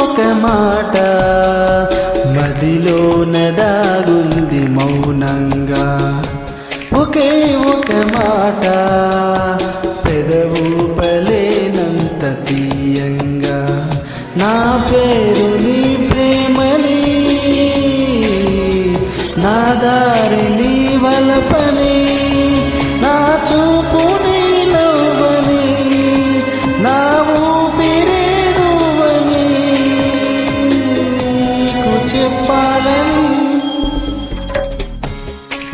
ఒక మాట మదిలోన దాగుంది మౌనంగా. ఒకే ఒక మాట పెదవు పలేనంత తీయంగా. నా పేరు నీ ప్రేమని, నా దారి నీ వలపని, నా చూపు నీ నవ్వని, నా ఊపిరే నువ్వని నీకు చెప్పాలని.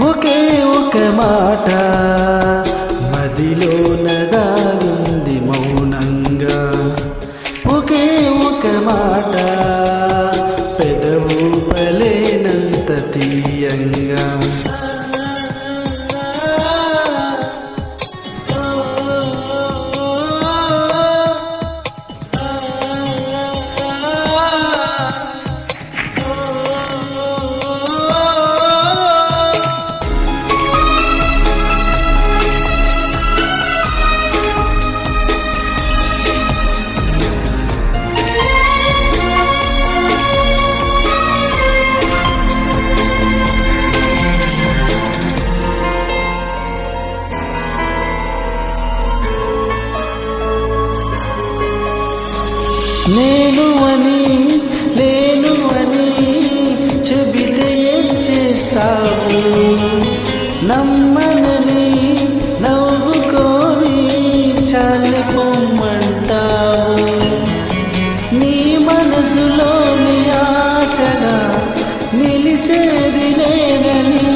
ఒకే ఒక మాట మదిలోన దాగుంది మౌనంగా. ఒకే ఒక మాట పెదవు పలేనంత తీయంగా. నేను అని లేను అని చెబితే ఏం చేస్తావు? నమ్మనని నవ్వుకొని చాలిపోమ్మంటావు. నీ మనసులోని ఆశగా నిలిచేది నేనని,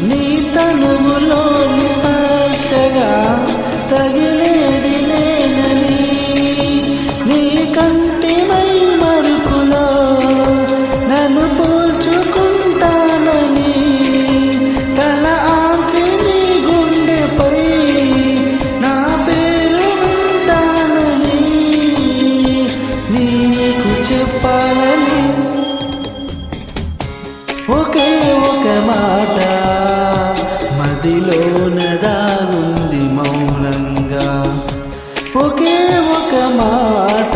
నీ తనువులోని స్పర్శగా తగిలేది నేనని, నీ కంటి మై మరుపులో నన్ను పోల్చుకుంటానని, తల ఆంచి నీ గుండెపై నా పేరు ఉంటానని నీకు చెప్పాలని. ఒకే ఒక మాట మదిలోన దాగుంది మౌనంగా. ఒకే ఒక మాట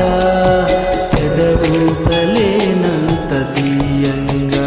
పెదవు పలేనంత తీయంగా.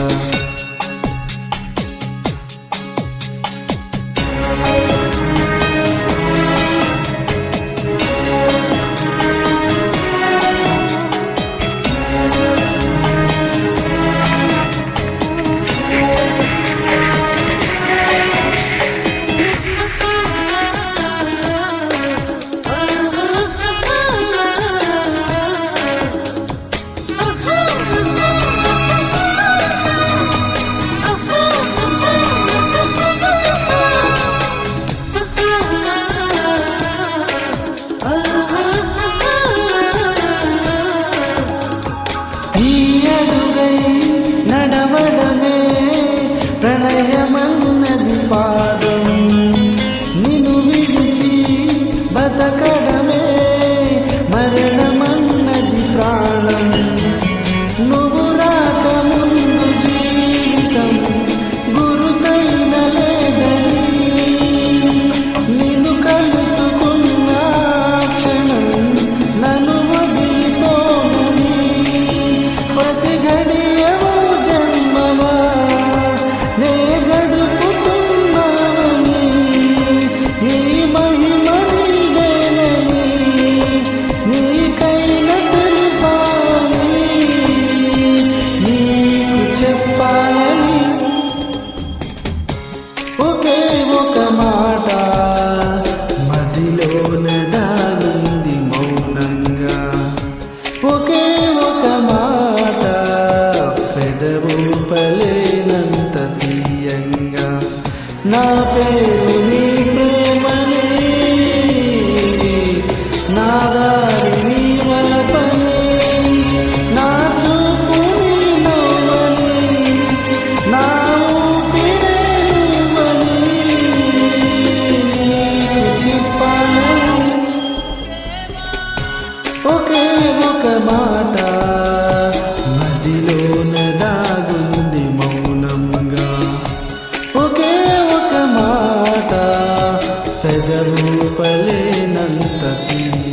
నడవడమే ప్రణయమన్నది పాదం, నిన్ను విడిచి బతకడమే మరణమన్నది ప్రాణం. నువ్వు రాకముందు జీవితం గురుతైన లేదని, నిన్ను కలుసుకున్న క్షణం నన్ను వదిలిపోమని, ప్రతి గడియము జన్మగా నే గడుపుతున్నావని, ఈ మహిమ నీదేనని నీకైనా తెలుసాని నీకు చెప్పాలని. ఒకే ఒక మాట మదిలోన దాగుంది మౌనంగా. ఒకే ఒక మాట పెదవు పలేనంత తీయంగా. నా పేరు నీ ప్రేమని, నా దారి నీ వలపని, నా చూపు నీ నవ్వని, నా ఊపిరే నువ్వని నీకు చెప్పాలని. ఒకే ఒక మాట మదిలోన దాగుంది మౌనంగా. ఒకే ఒక మాట పెదవు పలేనంత తీయ